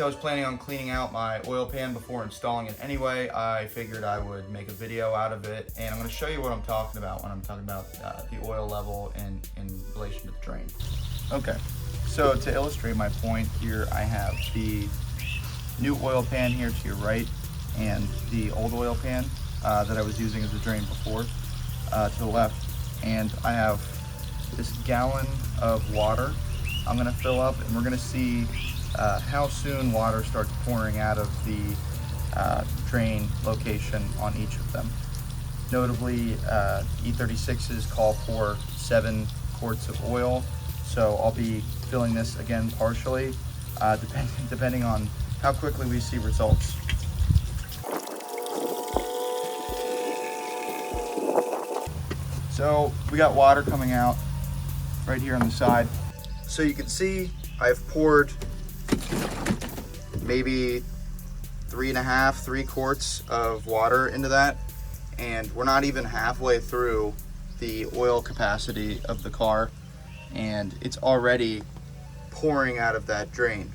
I was planning on cleaning out my oil pan before installing it anyway. I figured I would make a video out of it, and I'm going to show you what I'm talking about when I'm talking about the oil level in relation to the drain. Okay, so to illustrate my point here, I have the new oil pan here to your right and the old oil pan that I was using as a drain before to the left, and I have this gallon of water I'm going to fill up, and we're going to see how soon water starts pouring out of the drain location on each of them. Notably, E36s call for 7 quarts of oil, so I'll be filling this again partially, depending on how quickly we see results. So we got water coming out right here on the side. So you can see I've poured maybe 3 quarts of water into that, and we're not even halfway through the oil capacity of the car, and it's already pouring out of that drain.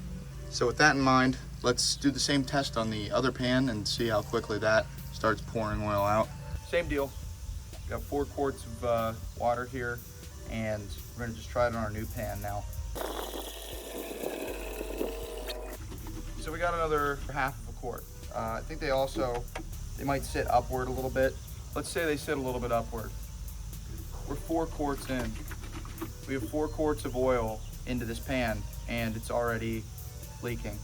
So with that in mind, let's do the same test on the other pan and see how quickly that starts pouring oil out. Same deal. Got 4 quarts of water here, and we're gonna just try it on our new pan now. So we got another half of a quart. I think they might sit upward a little bit. Let's say they sit a little bit upward. We're 4 quarts in. We have 4 quarts of oil into this pan, and it's already leaking.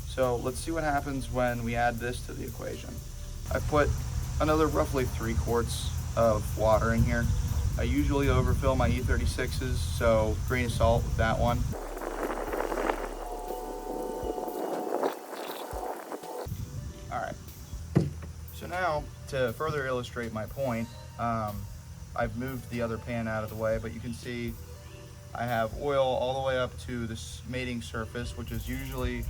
So let's see what happens when we add this to the equation. I put another roughly 3 quarts of water in here. I usually overfill my E36s, so grain of salt with that one. All right, so now to further illustrate my point, I've moved the other pan out of the way, but you can see I have oil all the way up to this mating surface, which is usually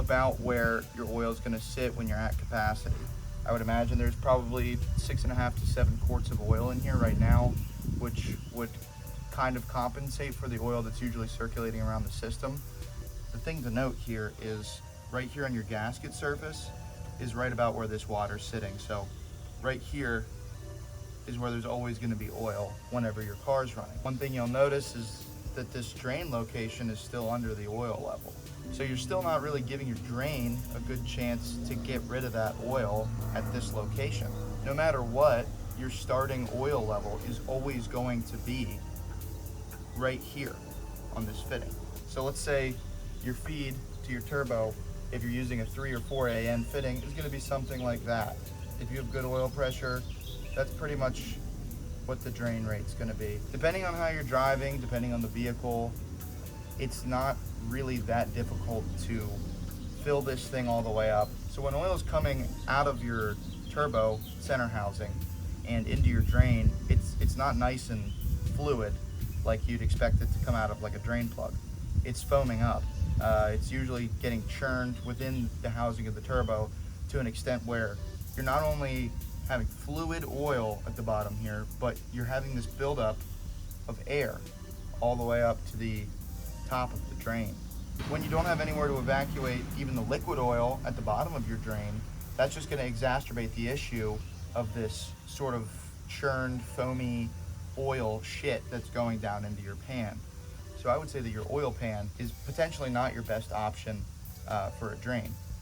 about where your oil is going to sit when you're at capacity. I would imagine there's probably 6.5 to 7 quarts of oil in here right now, which would kind of compensate for the oil that's usually circulating around the system. The thing to note here is right here on your gasket surface is right about where this water's sitting. So right here is where there's always going to be oil whenever your car's running. One thing you'll notice is that this drain location is still under the oil level. So you're still not really giving your drain a good chance to get rid of that oil at this location. No matter what, your starting oil level is always going to be right here on this fitting. So let's say your feed to your turbo, if you're using a 3 or 4 AN fitting, is going to be something like that. If you have good oil pressure, that's pretty much what the drain rate's going to be. Depending on how you're driving, depending on the vehicle, it's not really that difficult to fill this thing all the way up. So when oil is coming out of your turbo center housing and into your drain, it's not nice and fluid like you'd expect it to come out of like a drain plug. It's foaming up. It's usually getting churned within the housing of the turbo to an extent where you're not only having fluid oil at the bottom here, but you're having this buildup of air all the way up to the top of the drain. When you don't have anywhere to evacuate even the liquid oil at the bottom of your drain, that's just going to exacerbate the issue of this sort of churned, foamy oil shit that's going down into your pan. So I would say that your oil pan is potentially not your best option for a drain.